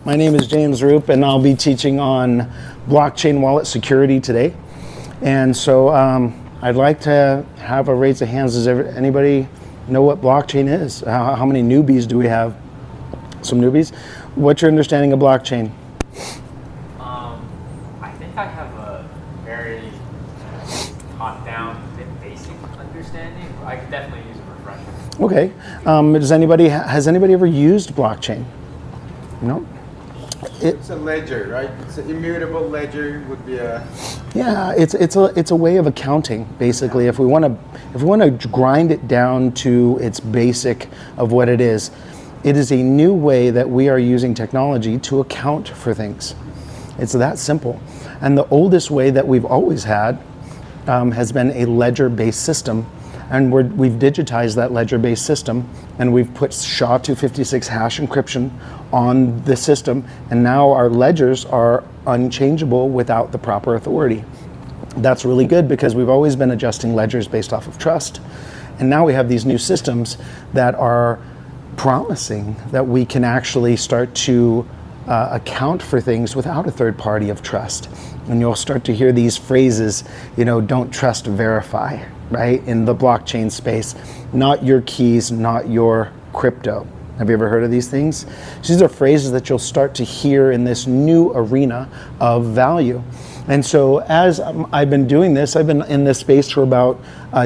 My name is James Rupe, and I'll be teaching on blockchain wallet security today. And so I'd like to have a raise of hands. Does anybody know what blockchain is? How many newbies do we have? Some newbies? What's your understanding of blockchain? I think I have a very top-down, basic understanding. I could definitely use a refresher. Okay. Has anybody ever used blockchain? No? It's a ledger, right? It's an immutable ledger. Would be a it's a way of accounting, basically. If we want to grind it down to its basic of what it is a new way that we are using technology to account for things. It's that simple. And the oldest way that we've always had has been a ledger-based system. And we've digitized that ledger-based system, and we've put SHA-256 hash encryption on the system, and now our ledgers are unchangeable without the proper authority. That's really good because we've always been adjusting ledgers based off of trust. And now we have these new systems that are promising that we can actually start to account for things without a third party of trust. And you'll start to hear these phrases, don't trust, verify, right? In the blockchain space, not your keys, not your crypto. Have you ever heard of these things? These are phrases that you'll start to hear in this new arena of value. And so as I've been doing this, I've been in this space for about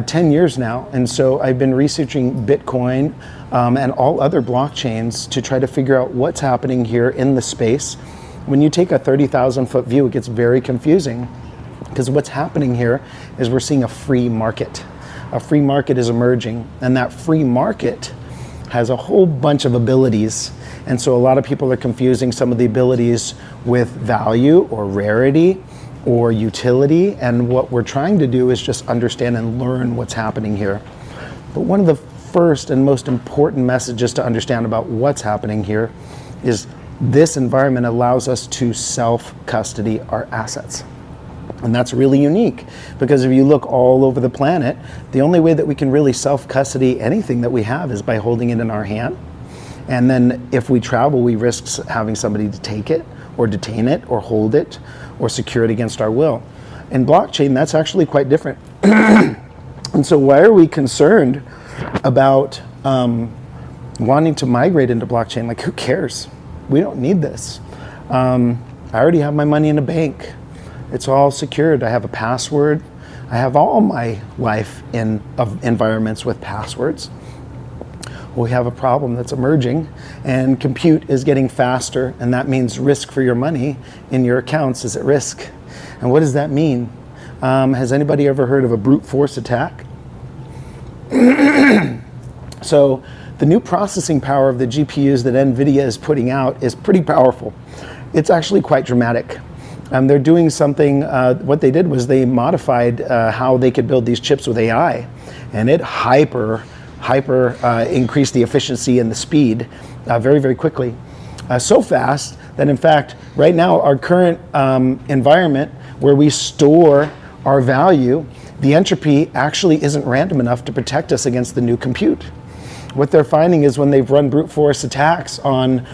10 years now. And so I've been researching Bitcoin and all other blockchains to try to figure out what's happening here in the space. When you take a 30,000 foot view, it gets very confusing because what's happening here is we're seeing a free market. A free market is emerging, and that free market has a whole bunch of abilities. And so a lot of people are confusing some of the abilities with value or rarity or utility. And what we're trying to do is just understand and learn what's happening here. But one of the first and most important messages to understand about what's happening here is this environment allows us to self-custody our assets. And that's really unique because if you look all over the planet, the only way that we can really self-custody anything that we have is by holding it in our hand. And then if we travel, we risk having somebody to take it or detain it or hold it or secure it against our will. In blockchain, that's actually quite different. And so why are we concerned about wanting to migrate into blockchain? Like, who cares? We don't need this. I already have my money in a bank. It's all secured. I have a password. I have all my life in environments with passwords. We have a problem that's emerging, and compute is getting faster, and that means risk for your money in your accounts is at risk. And what does that mean? Has anybody ever heard of a brute force attack? So the new processing power of the GPUs that NVIDIA is putting out is pretty powerful. It's actually quite dramatic. They're doing something, what they did was they modified how they could build these chips with AI, and it hyper increased the efficiency and the speed very, very quickly. So fast that in fact, right now, our current environment where we store our value, the entropy actually isn't random enough to protect us against the new compute. What they're finding is when they've run brute force attacks on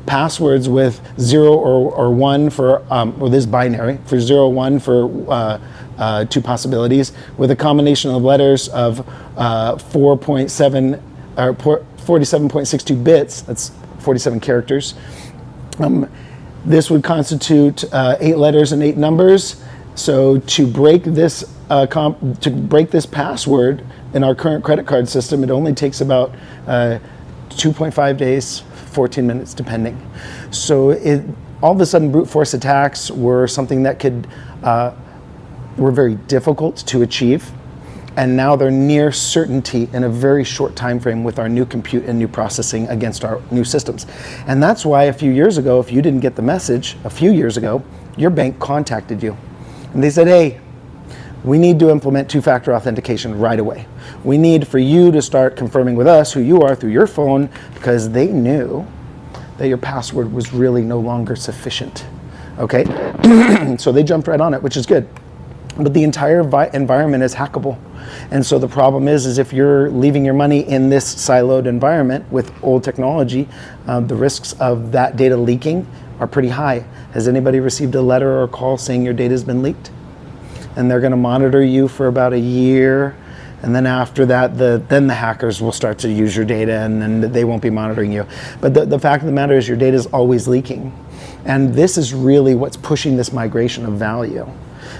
passwords with 0 or 1 for, or this binary, for 0, 1 for 2 possibilities, with a combination of letters of 4.7 or 47.62 bits, that's 47 characters. This would constitute 8 letters and 8 numbers. So to break this password in our current credit card system, it only takes about 2.5 days, 14 minutes, depending. So all of a sudden, brute force attacks were something that were very difficult to achieve, and now they're near certainty in a very short time frame with our new compute and new processing against our new systems. And that's why a few years ago, if you didn't get the message a few years ago, your bank contacted you. And they said, hey, we need to implement two-factor authentication right away. We need for you to start confirming with us who you are through your phone, because they knew that your password was really no longer sufficient. Okay? So they jumped right on it, which is good. but the entire environment is hackable. And so the problem is if you're leaving your money in this siloed environment with old technology, the risks of that data leaking are pretty high. Has anybody received a letter or a call saying your data has been leaked? And they're going to monitor you for about a year, and then after that, then the hackers will start to use your data, and then they won't be monitoring you. But the fact of the matter is your data is always leaking. And this is really what's pushing this migration of value.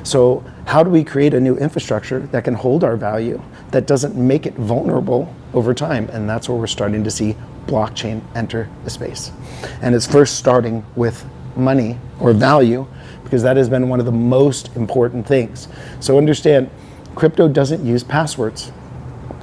So how do we create a new infrastructure that can hold our value, that doesn't make it vulnerable over time? And that's where we're starting to see blockchain enter the space. And it's first starting with money or value, because that has been one of the most important things. So understand, crypto doesn't use passwords,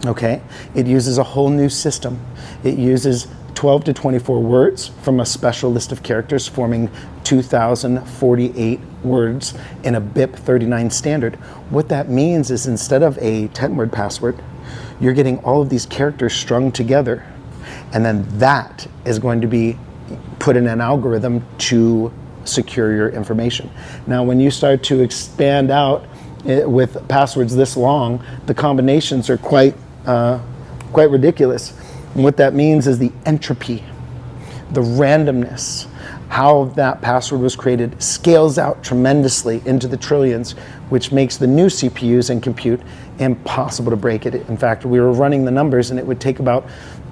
okay? It uses a whole new system. It uses 12 to 24 words from a special list of characters forming 2,048 words in a BIP39 standard. What that means is instead of a 10-word password, you're getting all of these characters strung together, and then that is going to be put in an algorithm to secure your information. Now, when you start to expand out with passwords this long, the combinations are quite ridiculous. And what that means is the entropy, the randomness, how that password was created scales out tremendously into the trillions, which makes the new CPUs and compute impossible to break it. In fact, we were running the numbers, and it would take about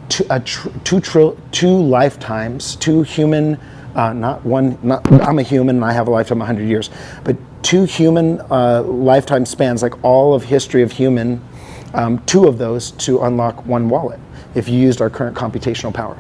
two lifetimes, two human, I'm a human and I have a lifetime of 100 years, but two human lifetime spans, like all of history of human, two of those to unlock one wallet if you used our current computational power.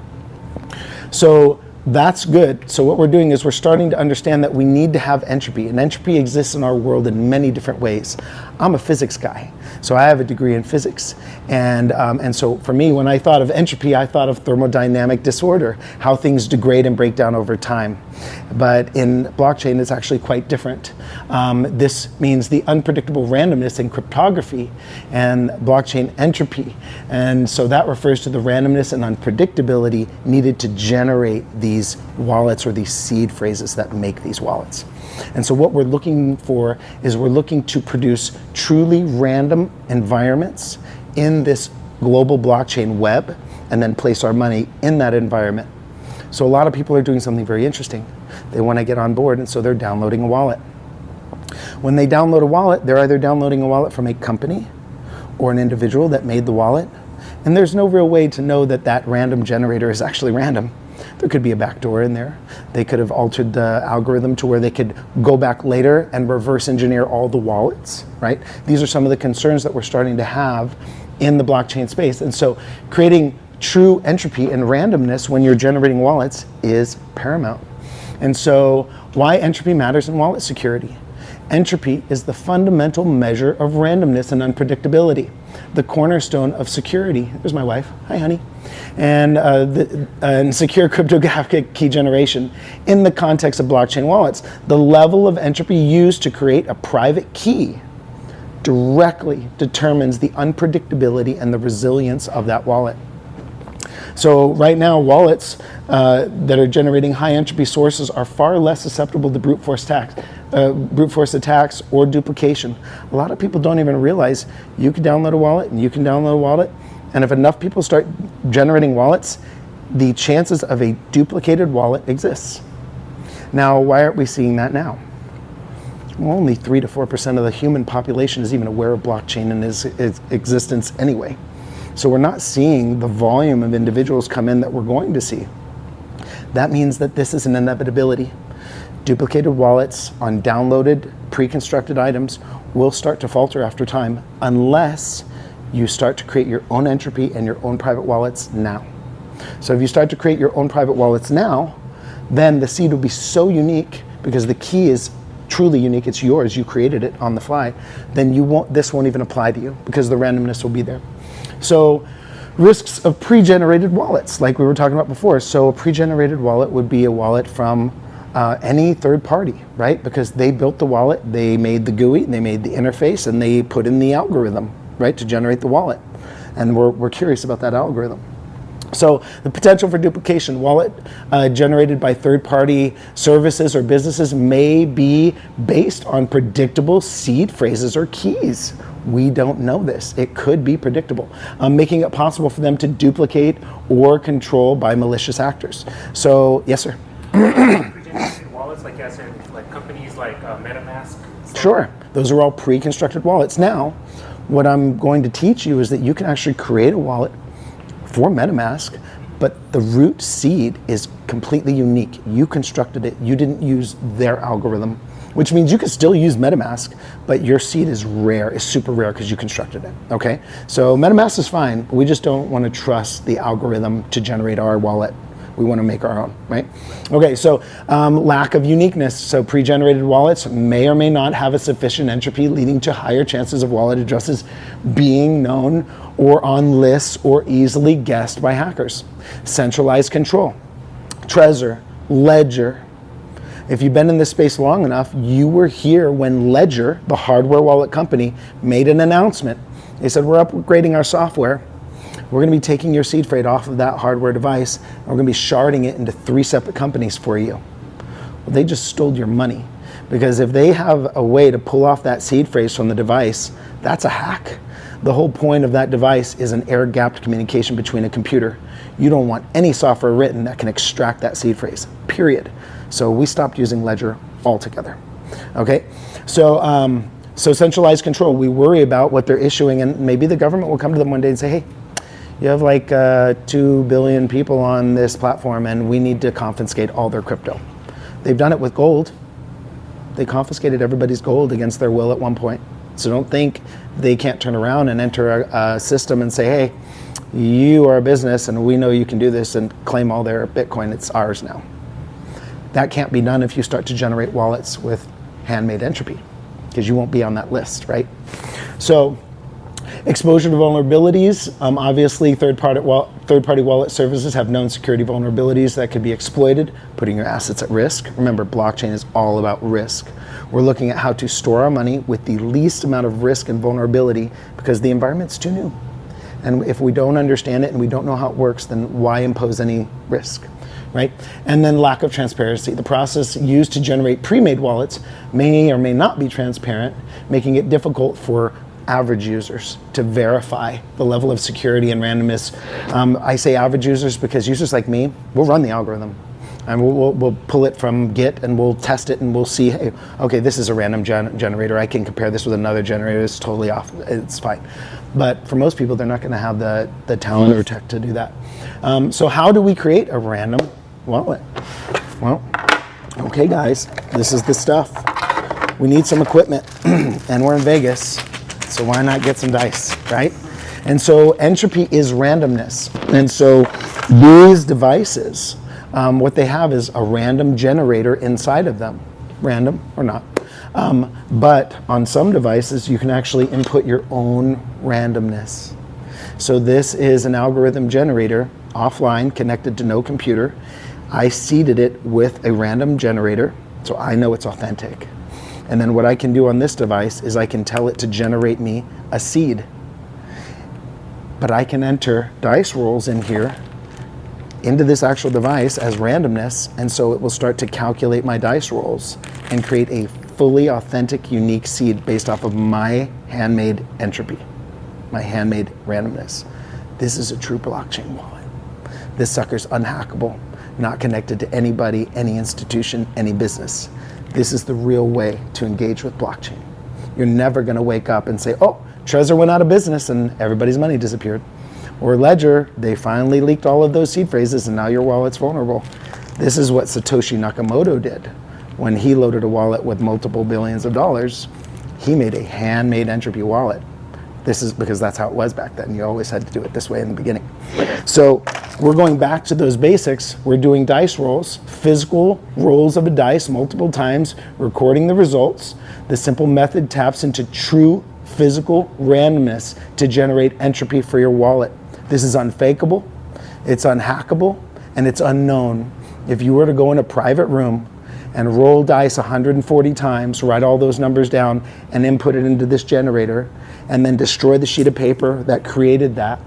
So that's good. So what we're doing is we're starting to understand that we need to have entropy, and entropy exists in our world in many different ways. I'm a physics guy, so I have a degree in physics, and so for me, when I thought of entropy, I thought of thermodynamic disorder, how things degrade and break down over time. But in blockchain, it's actually quite different. This means the unpredictable randomness in cryptography and blockchain entropy, and so that refers to the randomness and unpredictability needed to generate these wallets or these seed phrases that make these wallets. And so what we're looking for is we're looking to produce truly random environments in this global blockchain web, and then place our money in that environment. So a lot of people are doing something very interesting. They want to get on board, and so they're downloading a wallet. When they download a wallet, they're either downloading a wallet from a company or an individual that made the wallet, and there's no real way to know that that random generator is actually random. There could be a backdoor in there. They could have altered the algorithm to where they could go back later and reverse engineer all the wallets, right? These are some of the concerns that we're starting to have in the blockchain space. And so creating true entropy and randomness when you're generating wallets is paramount. And so why entropy matters in wallet security? Entropy is the fundamental measure of randomness and unpredictability, the cornerstone of security. There's my wife. Hi, honey. And secure cryptographic key generation in the context of blockchain wallets. The level of entropy used to create a private key directly determines the unpredictability and the resilience of that wallet. So right now, wallets that are generating high entropy sources are far less susceptible to brute force attacks or duplication. A lot of people don't even realize you can download a wallet and you can download a wallet, and if enough people start generating wallets, the chances of a duplicated wallet exists. Now, why aren't we seeing that now? Well, only 3 to 4% of the human population is even aware of blockchain and its existence anyway. So we're not seeing the volume of individuals come in that we're going to see. That means that this is an inevitability. Duplicated wallets on downloaded, pre-constructed items will start to falter after time unless you start to create your own entropy and your own private wallets now. So if you start to create your own private wallets now, then the seed will be so unique because the key is truly unique, it's yours, you created it on the fly, then this won't even apply to you because the randomness will be there. So risks of pre-generated wallets, like we were talking about before. So a pre-generated wallet would be a wallet from any third party, right? Because they built the wallet, they made the GUI, they made the interface, and they put in the algorithm, right, to generate the wallet. And we're curious about that algorithm. So the potential for duplication, wallet generated by third-party services or businesses may be based on predictable seed phrases or keys. We don't know this. It could be predictable, making it possible for them to duplicate or control by malicious actors. So, yes, sir. Pre-generated wallets, like as in like companies like MetaMask. Sure. Those are all pre-constructed wallets. Now, what I'm going to teach you is that you can actually create a wallet for MetaMask, but the root seed is completely unique. You constructed it. You didn't use their algorithm, which means you can still use MetaMask, but your seed is rare, is super rare because you constructed it, okay? So MetaMask is fine. We just don't want to trust the algorithm to generate our wallet. We want to make our own, right? Okay, so lack of uniqueness. So pre-generated wallets may or may not have a sufficient entropy, leading to higher chances of wallet addresses being known or on lists or easily guessed by hackers. Centralized control. Trezor, Ledger. If you've been in this space long enough, you were here when Ledger, the hardware wallet company, made an announcement. They said, we're upgrading our software. We're going to be taking your seed freight off of that hardware device, and we're going to be sharding it into 3 separate companies for you. Well, they just stole your money, because if they have a way to pull off that seed phrase from the device, that's a hack. The whole point of that device is an air-gapped communication between a computer. You don't want any software written that can extract that seed phrase, period. So we stopped using Ledger altogether. Okay, so centralized control. We worry about what they're issuing, and maybe the government will come to them one day and say, hey, you have like 2 billion people on this platform and we need to confiscate all their crypto. They've done it with gold. They confiscated everybody's gold against their will at one point. So don't think they can't turn around and enter a system and say, hey, you are a business and we know you can do this, and claim all their Bitcoin, it's ours now. That can't be done if you start to generate wallets with handmade entropy, because you won't be on that list, right? So exposure to vulnerabilities. Obviously, third-party wallet services have known security vulnerabilities that could be exploited, putting your assets at risk. Remember, blockchain is all about risk. We're looking at how to store our money with the least amount of risk and vulnerability, because the environment's too new. And if we don't understand it and we don't know how it works, then why impose any risk, right? And then lack of transparency. The process used to generate pre-made wallets may or may not be transparent, making it difficult for average users to verify the level of security and randomness. I say average users because users like me, we'll run the algorithm and we'll pull it from Git and we'll test it and we'll see, hey, okay, this is a random generator. I can compare this with another generator. It's totally off. It's fine. But for most people, they're not going to have the talent or tech to do that. So how do we create a random wallet? Well, okay, guys, this is the stuff. We need some equipment and we're in Vegas. So why not get some dice, right? And so entropy is randomness. And so these devices, what they have is a random generator inside of them, random or not. But on some devices, you can actually input your own randomness. So this is an algorithm generator, offline, connected to no computer. I seeded it with a random generator, so I know it's authentic. And then what I can do on this device is I can tell it to generate me a seed. But I can enter dice rolls in here into this actual device as randomness, and so it will start to calculate my dice rolls and create a fully authentic, unique seed based off of my handmade entropy, my handmade randomness. This is a true blockchain wallet. This sucker's unhackable, not connected to anybody, any institution, any business. This is the real way to engage with blockchain. You're never going to wake up and say, oh, Trezor went out of business and everybody's money disappeared. Or Ledger, they finally leaked all of those seed phrases and now your wallet's vulnerable. This is what Satoshi Nakamoto did. When he loaded a wallet with multiple billions of dollars, he made a handmade entropy wallet. This is because that's how it was back then. You always had to do it this way in the beginning. So we're going back to those basics. We're doing dice rolls, physical rolls of a dice multiple times, recording the results. The simple method taps into true physical randomness to generate entropy for your wallet. This is unfakeable, it's unhackable, and it's unknown. If you were to go in a private room and roll dice 140 times, write all those numbers down, and input it into this generator, and then destroy the sheet of paper that created that,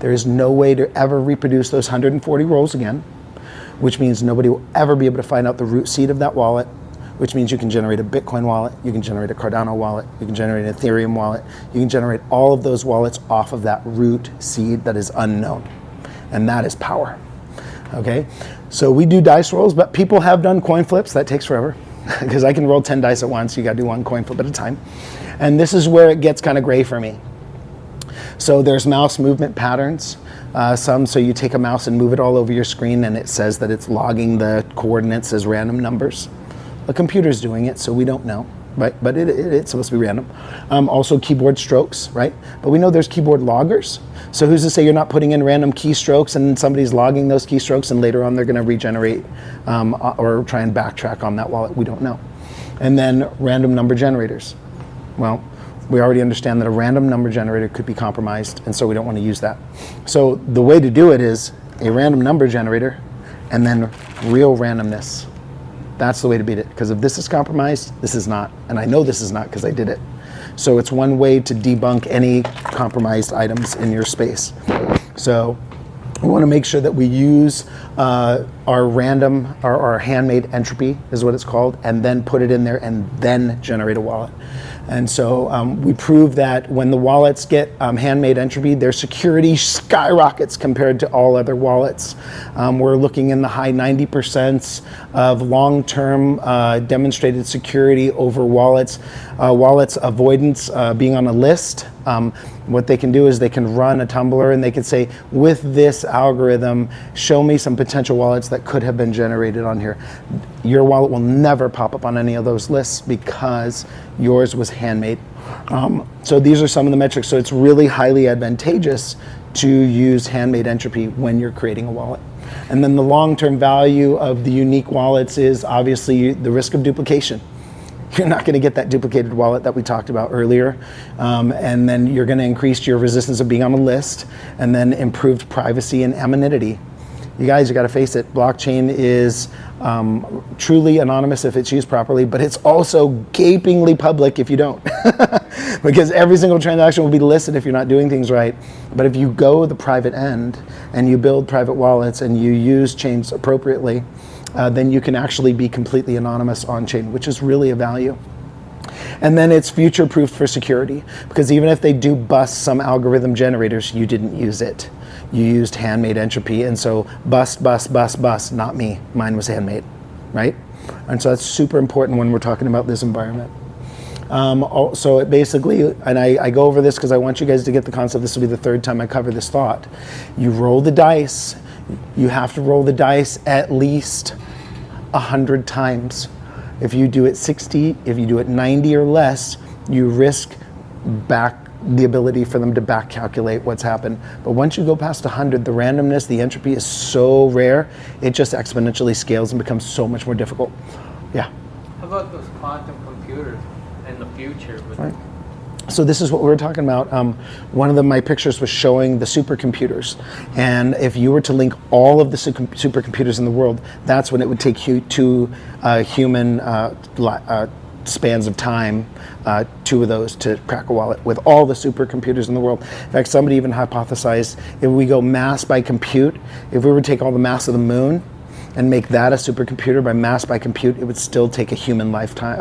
There is no way to ever reproduce those 140 rows again, which means nobody will ever be able to find out the root seed of that wallet, which means you can generate a Bitcoin wallet, you can generate a Cardano wallet, you can generate an Ethereum wallet, you can generate all of those wallets off of that root seed that is unknown. And that is power. Okay, so we do dice rolls, but people have done coin flips. That takes forever because I can roll 10 dice at once. You got to do one coin flip at a time. And this is where it gets kind of gray for me. So there's mouse movement patterns. So you take a mouse and move it all over your screen and it says that it's logging the coordinates as random numbers. The computer's doing it, so we don't know. Right, but it's supposed to be random. Also keyboard strokes, right? But we know there's keyboard loggers. So who's to say you're not putting in random keystrokes and somebody's logging those keystrokes and later on they're going to regenerate or try and backtrack on that wallet? We don't know. And then random number generators. Well, we already understand that a random number generator could be compromised, and so we don't want to use that. So the way to do it is a random number generator and then real randomness. That's the way to beat it, because if this is compromised, this is not. And I know this is not because I did it. So it's one way to debunk any compromised items in your space. So we want to make sure that we use our random, our handmade entropy is what it's called, and then put it in there and then generate a wallet. And so we prove that when the wallets get handmade entropy, their security skyrockets compared to all other wallets. We're looking in the high 90% of long-term demonstrated security over wallets. Wallets avoidance being on a list. What they can do is they can run a tumbler and they can say, with this algorithm, show me some potential wallets that could have been generated on here. Your wallet will never pop up on any of those lists because yours was handmade. So these are some of the metrics. So it's really highly advantageous to use handmade entropy when you're creating a wallet. And then the long-term value of the unique wallets is obviously the risk of duplication. You're not going to get that duplicated wallet that we talked about earlier. And then you're going to increase your resistance of being on a list, and then improved privacy and anonymity. You guys, you got to face it, blockchain is truly anonymous if it's used properly, but it's also gapingly public if you don't. Because every single transaction will be listed if you're not doing things right. But if you go the private end and you build private wallets and you use chains appropriately, then you can actually be completely anonymous on chain, which is really a value. And then it's future-proof for security, because even if they do bust some algorithm generators, you didn't use it. You used handmade entropy, and so bust, not me. Mine was handmade, right? And so that's super important when we're talking about this environment. So it basically, and I go over this because I want you guys to get the concept. This will be the third time I cover this thought. You roll the dice. You have to roll the dice at least 100 times. If you do it 60, if you do it 90 or less, you risk back the ability for them to back calculate what's happened. But once you go past 100, the randomness, the entropy is so rare, it just exponentially scales and becomes so much more difficult. Yeah. How about those quantum computers in the future? Right. So this is what we were talking about. One of my pictures was showing the supercomputers. And if you were to link all of the supercomputers in the world, that's when it would take two human spans of time, two of those to crack a wallet with all the supercomputers in the world. In fact, somebody even hypothesized if we go mass by compute, if we were to take all the mass of the moon and make that a supercomputer by mass by compute, it would still take a human lifetime,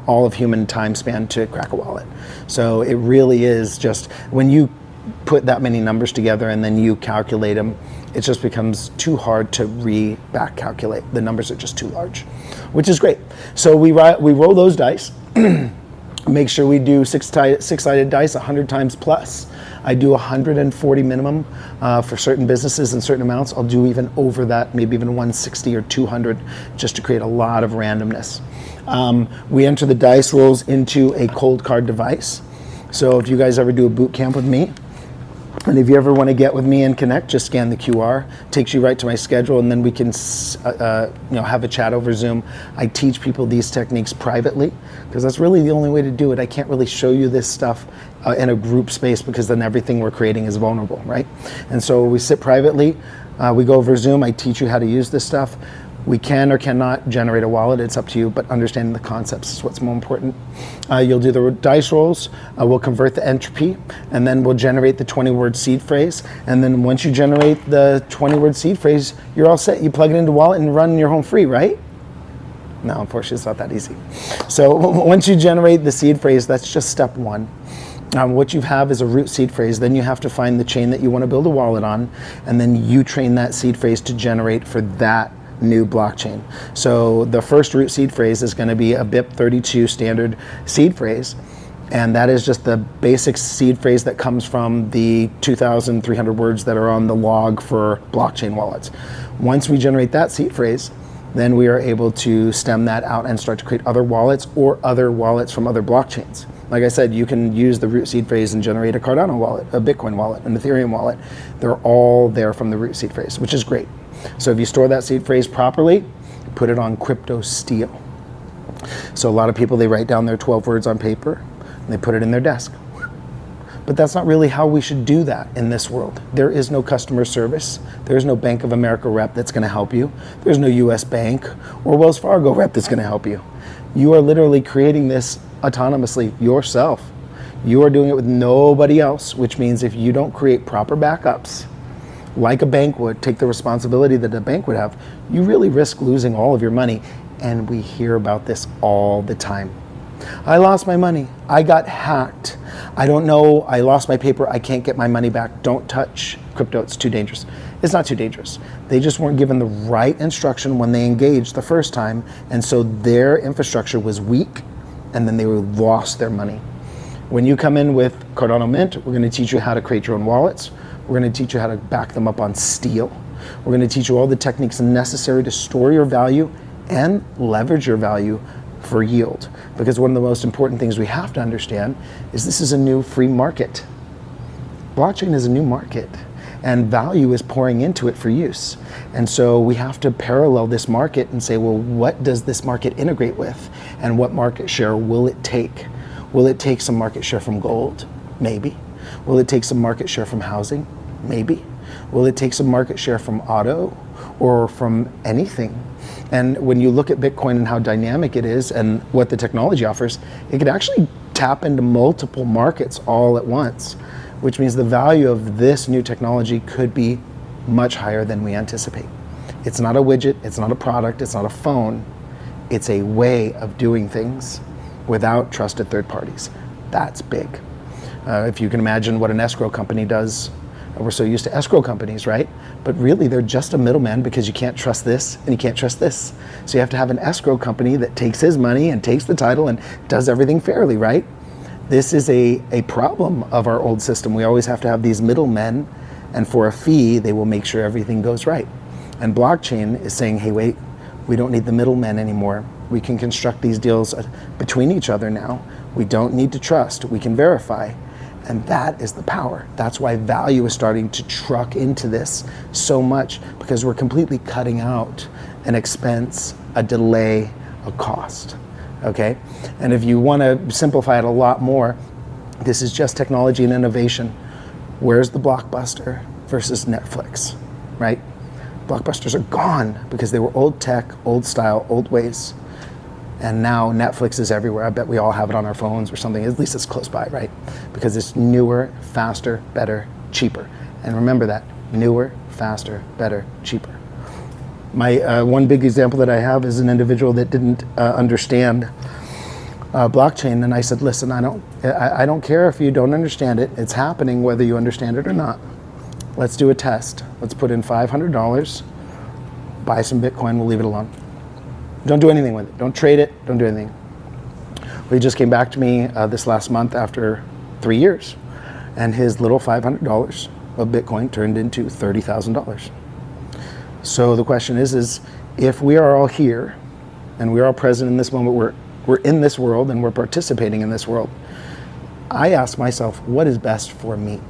all of human time span to crack a wallet. So it really is just, when you put that many numbers together and then you calculate them, it just becomes too hard to back calculate. The numbers are just too large, which is great. So we roll those dice, make sure we do six-sided dice 100 times plus. I do 140 minimum for certain businesses and certain amounts. I'll do even over that, maybe even 160 or 200, just to create a lot of randomness. We enter the dice rolls into a cold card device. So if you guys ever do a boot camp with me, and if you ever want to get with me and connect, just scan the QR. Takes you right to my schedule, and then we can have a chat over Zoom. I teach people these techniques privately, because that's really the only way to do it. I can't really show you this stuff in a group space, because then everything we're creating is vulnerable, right? And so we sit privately, we go over Zoom, I teach you how to use this stuff. We can or cannot generate a wallet, it's up to you, but understanding the concepts is what's more important. You'll do the dice rolls, we'll convert the entropy, and then we'll generate the 20-word seed phrase. And then once you generate the 20-word seed phrase, you're all set. You plug it into wallet and run your home free, right? No, unfortunately, it's not that easy. So once you generate the seed phrase, that's just step one. What you have is a root seed phrase. Then you have to find the chain that you want to build a wallet on, and then you train that seed phrase to generate for that new blockchain. So the first root seed phrase is going to be a BIP32 standard seed phrase, and that is just the basic seed phrase that comes from the 2,300 words that are on the log for blockchain wallets. Once we generate that seed phrase, then we are able to stem that out and start to create other wallets or other wallets from other blockchains. Like I said, you can use the root seed phrase and generate a Cardano wallet, a Bitcoin wallet, an Ethereum wallet. They're all there from the root seed phrase, which is great. So if you store that seed phrase properly, put it on crypto steel. So a lot of people, they write down their 12 words on paper and they put it in their desk. But that's not really how we should do that in this world. There is no customer service. There is no Bank of America rep that's going to help you. There's no US Bank or Wells Fargo rep that's going to help you. You are literally creating this autonomously yourself. You are doing it with nobody else, which means if you don't create proper backups, like a bank would, take the responsibility that a bank would have, you really risk losing all of your money. And we hear about this all the time. I lost my money. I got hacked. I don't know. I lost my paper. I can't get my money back. Don't touch crypto. It's too dangerous. It's not too dangerous. They just weren't given the right instruction when they engaged the first time. And so their infrastructure was weak, and then they lost their money. When you come in with Cardano Mint, we're going to teach you how to create your own wallets. We're going to teach you how to back them up on steel. We're going to teach you all the techniques necessary to store your value and leverage your value for yield. Because one of the most important things we have to understand is this is a new free market. Blockchain is a new market, and value is pouring into it for use. And so we have to parallel this market and say, well, what does this market integrate with? And what market share will it take? Will it take some market share from gold? Maybe. Will it take some market share from housing? Maybe. Will it take some market share from auto or from anything? And when you look at Bitcoin and how dynamic it is and what the technology offers, it could actually tap into multiple markets all at once, which means the value of this new technology could be much higher than we anticipate. It's not a widget, it's not a product, it's not a phone. It's a way of doing things without trusted third parties. That's big. If you can imagine what an escrow company does, we're so used to escrow companies, right? But really they're just a middleman because you can't trust this and you can't trust this. So you have to have an escrow company that takes his money and takes the title and does everything fairly, right? This is a problem of our old system. We always have to have these middlemen, and for a fee, they will make sure everything goes right. And blockchain is saying, hey, wait, we don't need the middlemen anymore. We can construct these deals between each other now. We don't need to trust, we can verify. And that is the power. That's why value is starting to truck into this so much, because we're completely cutting out an expense, a delay, a cost, okay? And if you want to simplify it a lot more, this is just technology and innovation. Where's the Blockbuster versus Netflix, right? Blockbusters are gone because they were old tech, old style, old ways. And now Netflix is everywhere. I bet we all have it on our phones or something. At least it's close by, right? Because it's newer, faster, better, cheaper. And remember that, newer, faster, better, cheaper. My one big example that I have is an individual that didn't understand blockchain. And I said, listen, I don't care if you don't understand it. It's happening whether you understand it or not. Let's do a test. Let's put in $500, buy some Bitcoin, we'll leave it alone. Don't do anything with it. Don't trade it. Don't do anything. He just came back to me this last month after 3 years, and his little $500 of Bitcoin turned into $30,000. So the question is if we are all here and we're all present in this moment, we're in this world and we're participating in this world, I ask myself, what is best for me?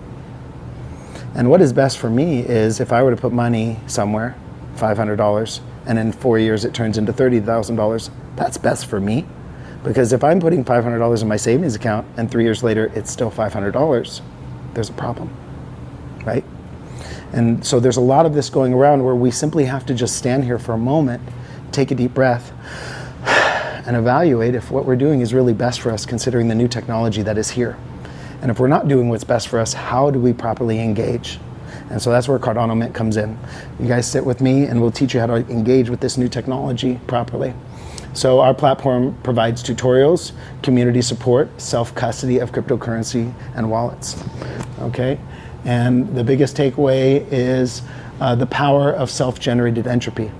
And what is best for me is if I were to put money somewhere, $500, and in 4 years it turns into $30,000, that's best for me. Because if I'm putting $500 in my savings account and 3 years later it's still $500, there's a problem, right? And so there's a lot of this going around where we simply have to just stand here for a moment take a deep breath and evaluate if what we're doing is really best for us considering the new technology that is here. And if we're not doing what's best for us, how do we properly engage? And so that's where Cardano Mint comes in. You guys sit with me and we'll teach you how to engage with this new technology properly. So our platform provides tutorials, community support, self-custody of cryptocurrency and wallets, okay? And the biggest takeaway is the power of self-generated entropy.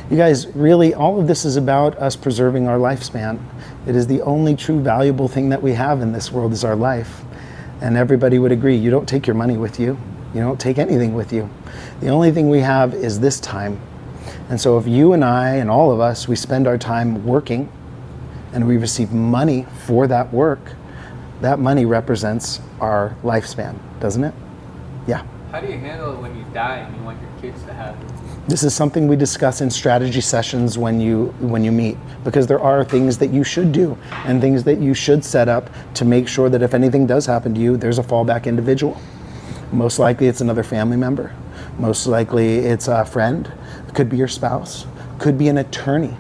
You guys, really, all of this is about us preserving our lifespan. It is the only true valuable thing that we have in this world is our life. And everybody would agree, you don't take your money with you. You don't take anything with you. The only thing we have is this time. And so if you and I and all of us, we spend our time working and we receive money for that work, that money represents our lifespan, doesn't it? Yeah. How do you handle it when you die and you want your kids to have it? This is something we discuss in strategy sessions when you meet, because there are things that you should do and things that you should set up to make sure that if anything does happen to you, there's a fallback individual. Most likely it's another family member. Most likely it's a friend. It could be your spouse. Could be an attorney.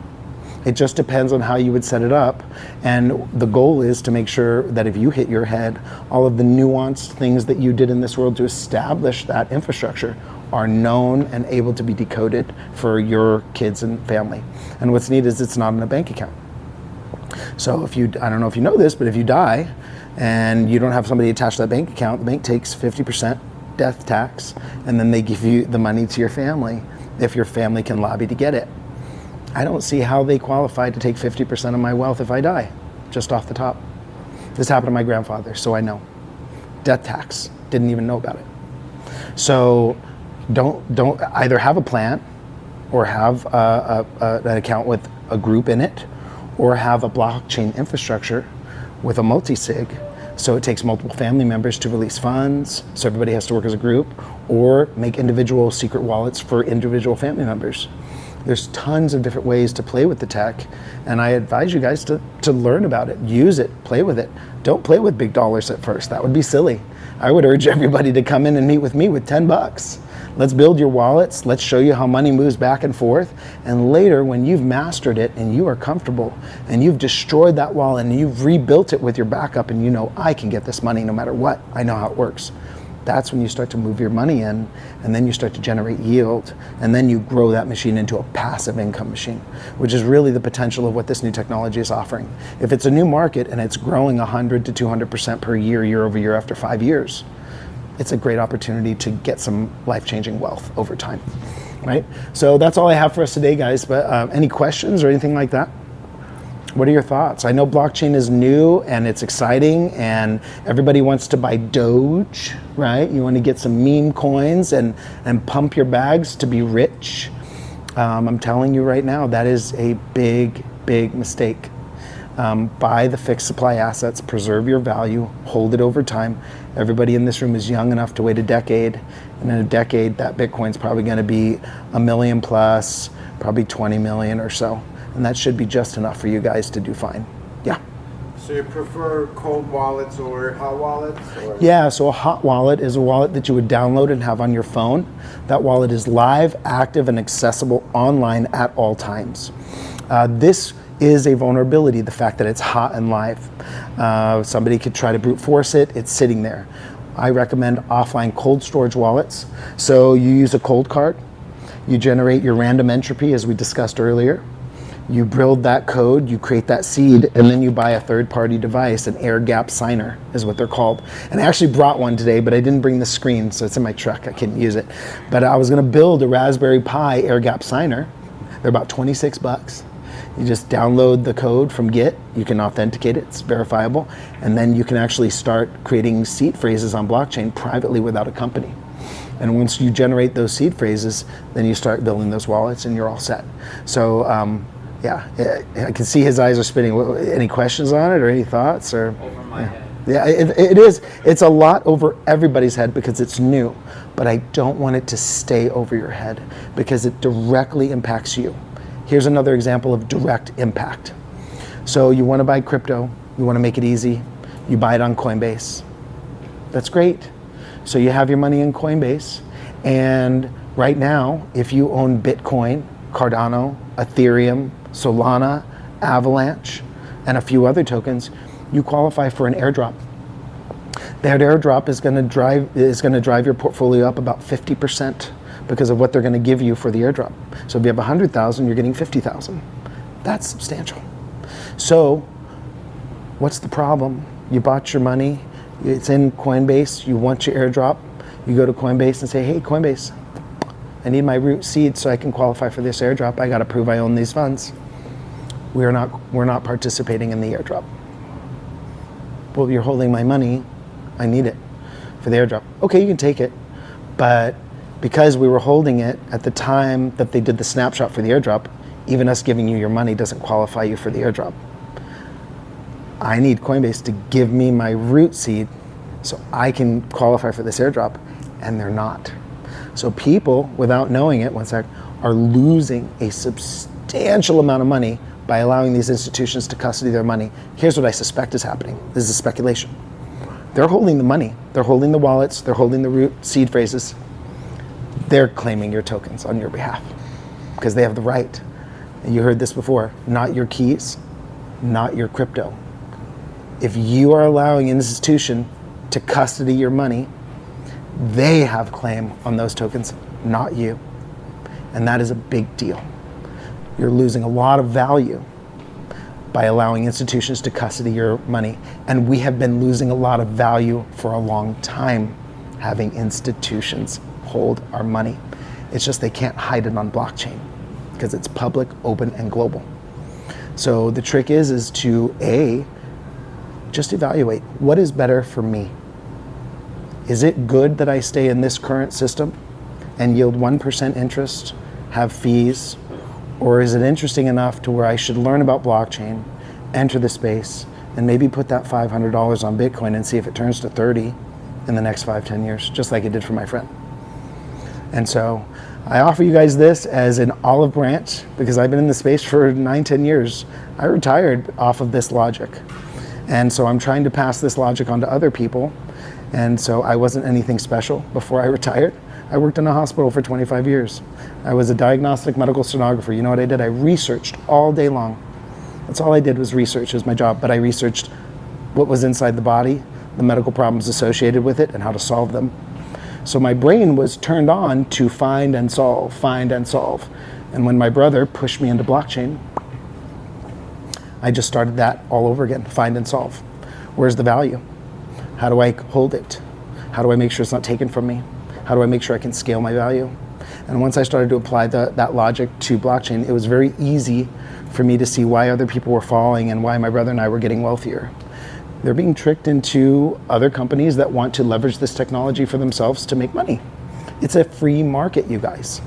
It just depends on how you would set it up. And the goal is to make sure that if you hit your head, all of the nuanced things that you did in this world to establish that infrastructure are known and able to be decoded for your kids and family. And what's neat is it's not in a bank account. So if you, I don't know if you know this, but if you die and you don't have somebody attached to that bank account, the bank takes 50% death tax, and then they give you the money to your family if your family can lobby to get it. I don't see how they qualify to take 50% of my wealth if I die, just off the top. This happened to my grandfather, so I know. Death tax, didn't even know about it. So don't either have a plan or have an account with a group in it, or have a blockchain infrastructure with a multi-sig, so it takes multiple family members to release funds, so everybody has to work as a group, or make individual secret wallets for individual family members. There's tons of different ways to play with the tech, and I advise you guys to learn about it, use it, play with it. Don't play with big dollars at first, that would be silly. I would urge everybody to come in and meet with me with 10 bucks. Let's build your wallets, let's show you how money moves back and forth, and later when you've mastered it and you are comfortable and you've destroyed that wallet and you've rebuilt it with your backup and you know, I can get this money no matter what, I know how it works. That's when you start to move your money in, and then you start to generate yield, and then you grow that machine into a passive income machine, which is really the potential of what this new technology is offering. If it's a new market and it's growing 100 to 200% per year, year over year after 5 years, it's a great opportunity to get some life-changing wealth over time, right? So that's all I have for us today, guys, but any questions or anything like that? What are your thoughts? I know blockchain is new and it's exciting and everybody wants to buy Doge, right? You want to get some meme coins and pump your bags to be rich. I'm telling you right now, that is a big, big mistake. Buy the fixed supply assets, preserve your value, hold it over time. Everybody in this room is young enough to wait a decade, and in a decade, that Bitcoin's probably going to be 1 million plus, probably 20 million or so. And that should be just enough for you guys to do fine. Yeah. So you prefer cold wallets or hot wallets? Or? Yeah, so a hot wallet is a wallet that you would download and have on your phone. That wallet is live, active, and accessible online at all times. This is a vulnerability, the fact that it's hot and live. Somebody could try to brute force it, it's sitting there. I recommend offline cold storage wallets. So you use a cold card, you generate your random entropy as we discussed earlier. You build that code, you create that seed, and then you buy a third-party device, an air gap signer is what they're called. And I actually brought one today, but I didn't bring the screen, so it's in my truck, I couldn't use it. But I was gonna build a Raspberry Pi air gap signer. They're about 26 bucks. You just download the code from Git, you can authenticate it, it's verifiable, and then you can actually start creating seed phrases on blockchain privately without a company. And once you generate those seed phrases, then you start building those wallets and you're all set. So, yeah, I can see his eyes are spinning. Any questions on it or any thoughts? Or Over my head. Yeah, it is. It's a lot over everybody's head because it's new, but I don't want it to stay over your head because it directly impacts you. Here's another example of direct impact. So you want to buy crypto, you want to make it easy, you buy it on Coinbase. That's great. So you have your money in Coinbase, and right now, if you own Bitcoin, Cardano, Ethereum, Solana, Avalanche, and a few other tokens, you qualify for an airdrop. That airdrop is going to drive your portfolio up about 50% because of what they're going to give you for the airdrop. So if you have 100,000, you're getting 50,000. That's substantial. So what's the problem? You bought your money, it's in Coinbase, you want your airdrop, you go to Coinbase and say, hey, Coinbase, I need my root seed so I can qualify for this airdrop. I got to prove I own these funds. We're not participating in the airdrop. Well, you're holding my money. I need it for the airdrop. Okay, you can take it, but because we were holding it at the time that they did the snapshot for the airdrop, even us giving you your money doesn't qualify you for the airdrop. I need Coinbase to give me my root seed so I can qualify for this airdrop, and they're not. So people, without knowing it, are losing a substantial amount of money by allowing these institutions to custody their money. Here's what I suspect is happening. This is speculation. They're holding the money. They're holding the wallets. They're holding the root seed phrases. They're claiming your tokens on your behalf because they have the right. And you heard this before, not your keys, not your crypto. If you are allowing an institution to custody your money, they have claim on those tokens, not you. And that is a big deal. You're losing a lot of value by allowing institutions to custody your money. And we have been losing a lot of value for a long time having institutions hold our money. It's just they can't hide it on blockchain because it's public, open, and global. So the trick is to just evaluate what is better for me. Is it good that I stay in this current system and yield 1% interest, have fees, or is it interesting enough to where I should learn about blockchain, enter the space, and maybe put that $500 on Bitcoin and see if it turns to 30 in the next 5-10 years, just like it did for my friend. And so I offer you guys this as an olive branch because I've been in the space for 9-10 years. I retired off of this logic. And so I'm trying to pass this logic on to other people. And so I wasn't anything special before I retired. I worked in a hospital for 25 years. I was a diagnostic medical sonographer. You know what I did? I researched all day long. That's all I did was research. It was my job. But I researched what was inside the body, the medical problems associated with it, and how to solve them. So my brain was turned on to find and solve, find and solve. And when my brother pushed me into blockchain, I just started that all over again, find and solve. Where's the value? How do I hold it? How do I make sure it's not taken from me? How do I make sure I can scale my value? And once I started to apply that logic to blockchain, it was very easy for me to see why other people were falling and why my brother and I were getting wealthier. They're being tricked into other companies that want to leverage this technology for themselves to make money. It's a free market, you guys.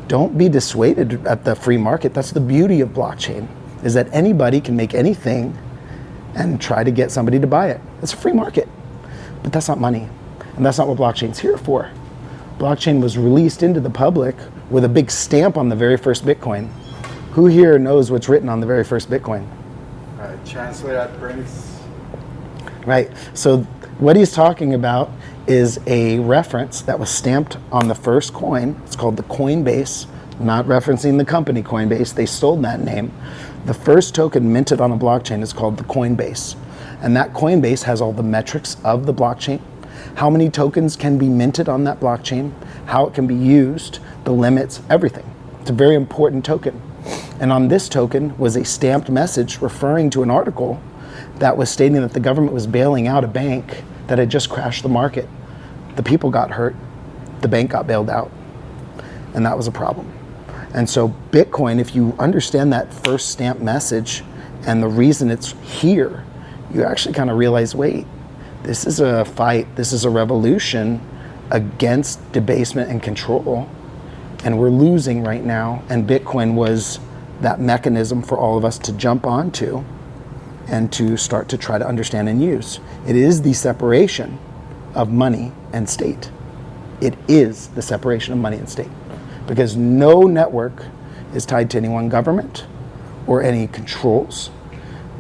Don't be dissuaded at the free market. That's the beauty of blockchain, is that anybody can make anything and try to get somebody to buy it. It's a free market, but that's not money. And that's not what blockchain's here for. Blockchain was released into the public with a big stamp on the very first Bitcoin. Who here knows what's written on the very first Bitcoin? Chancellor at Prince. Right, so what he's talking about is a reference that was stamped on the first coin. It's called the Coinbase, not referencing the company Coinbase. They stole that name. The first token minted on a blockchain is called the Coinbase. And that Coinbase has all the metrics of the blockchain, how many tokens can be minted on that blockchain, how it can be used, the limits, everything. It's a very important token. And on this token was a stamped message referring to an article that was stating that the government was bailing out a bank that had just crashed the market. The people got hurt, the bank got bailed out, and that was a problem. And so Bitcoin, if you understand that first stamp message and the reason it's here, you actually kind of realize, wait, this is a fight, this is a revolution against debasement and control, and we're losing right now, and Bitcoin was that mechanism for all of us to jump onto and to start to try to understand and use. It is the separation of money and state. It is the separation of money and state, because no network is tied to any one government or any controls.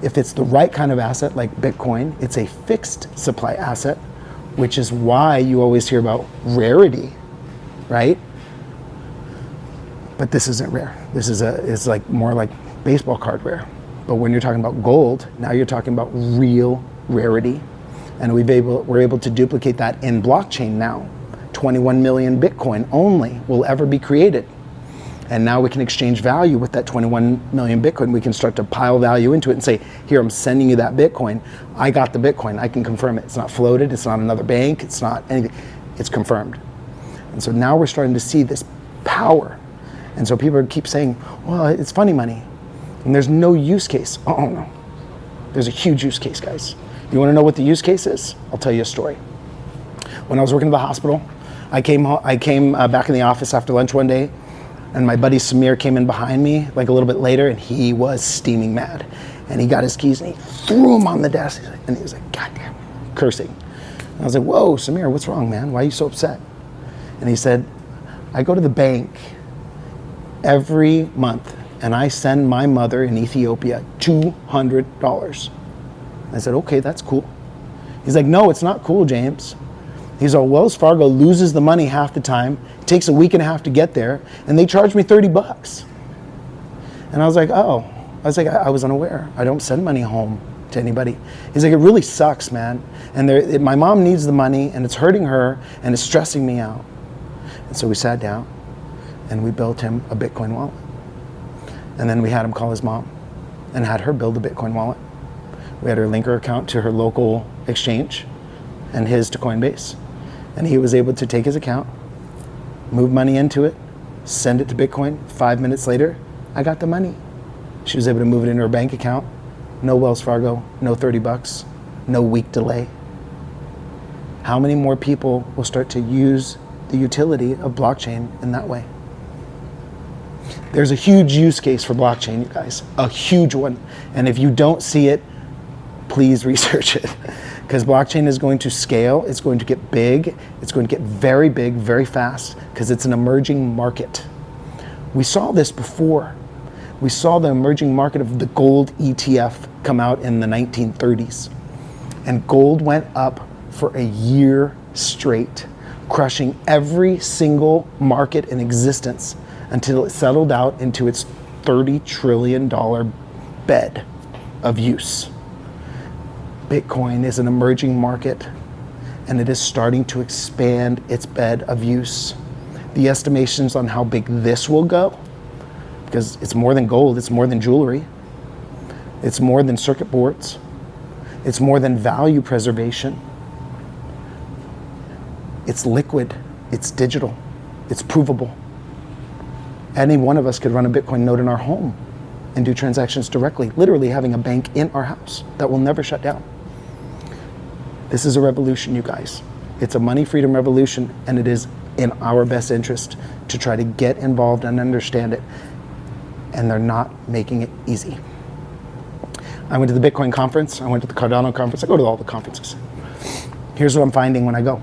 If it's the right kind of asset like Bitcoin, it's a fixed supply asset, which is why you always hear about rarity, right? But this isn't rare. This is it's like more like baseball card rare. But when you're talking about gold, now you're talking about real rarity. And we're able to duplicate that in blockchain now. 21 million Bitcoin only will ever be created. And now we can exchange value with that 21 million Bitcoin. We can start to pile value into it and say, here, I'm sending you that Bitcoin. I got the Bitcoin. I can confirm it. It's not floated. It's not another bank. It's not anything. It's confirmed. And so now we're starting to see this power. And so people keep saying, well, it's funny money. And there's no use case. Oh, no. There's a huge use case, guys. You want to know what the use case is? I'll tell you a story. When I was working at the hospital, I came back in the office after lunch one day, and my buddy Samir came in behind me like a little bit later, and he was steaming mad. And he got his keys and he threw them on the desk, and he was like, God damn, cursing. And I was like, whoa, Samir, what's wrong, man? Why are you so upset? And he said, I go to the bank every month and I send my mother in Ethiopia $200. I said, okay, that's cool. He's like, no, it's not cool, James. He's like, Wells Fargo loses the money half the time. It takes a week and a half to get there, and they charge me $30. And I was like, oh. I was unaware. I don't send money home to anybody. He's like, it really sucks, man. And my mom needs the money, and it's hurting her, and it's stressing me out. And so we sat down, and we built him a Bitcoin wallet. And then we had him call his mom, and had her build a Bitcoin wallet. We had her link her account to her local exchange, and his to Coinbase. And he was able to take his account, move money into it, send it to Bitcoin. 5 minutes later, I got the money. She was able to move it into her bank account. No Wells Fargo, no $30, no week delay. How many more people will start to use the utility of blockchain in that way? There's a huge use case for blockchain, you guys, a huge one. And if you don't see it, please research it. Because blockchain is going to scale, it's going to get big, it's going to get very big, very fast, because it's an emerging market. We saw this before. We saw the emerging market of the gold ETF come out in the 1930s. And gold went up for a year straight, crushing every single market in existence until it settled out into its $30 trillion bed of use. Bitcoin is an emerging market, and it is starting to expand its bed of use. The estimations on how big this will go, because it's more than gold, it's more than jewelry, it's more than circuit boards, it's more than value preservation. It's liquid, it's digital, it's provable. Any one of us could run a Bitcoin node in our home and do transactions directly, literally having a bank in our house that will never shut down. This is a revolution, you guys. It's a money freedom revolution, and it is in our best interest to try to get involved and understand it. And they're not making it easy. I went to the Bitcoin conference. I went to the Cardano conference. I go to all the conferences. Here's what I'm finding when I go.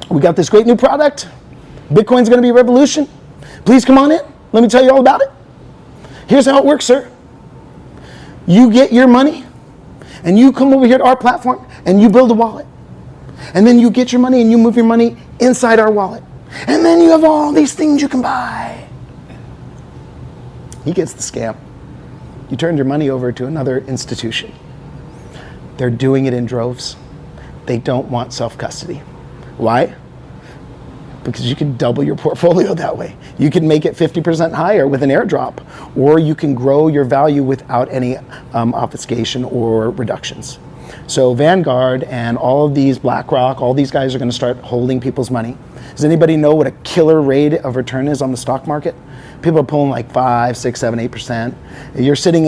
We got this great new product. Bitcoin's gonna be a revolution. Please come on in. Let me tell you all about it. Here's how it works, sir. You get your money, and you come over here to our platform, and you build a wallet. And then you get your money, and you move your money inside our wallet. And then you have all these things you can buy. He gets the scam. You turned your money over to another institution. They're doing it in droves. They don't want self-custody. Why? Because you can double your portfolio that way. You can make it 50% higher with an airdrop, or you can grow your value without any obfuscation or reductions. So Vanguard and all of these, BlackRock, all these guys are going to start holding people's money. Does anybody know what a killer rate of return is on the stock market? People are pulling like 5, 6, 7, 8%. You're sitting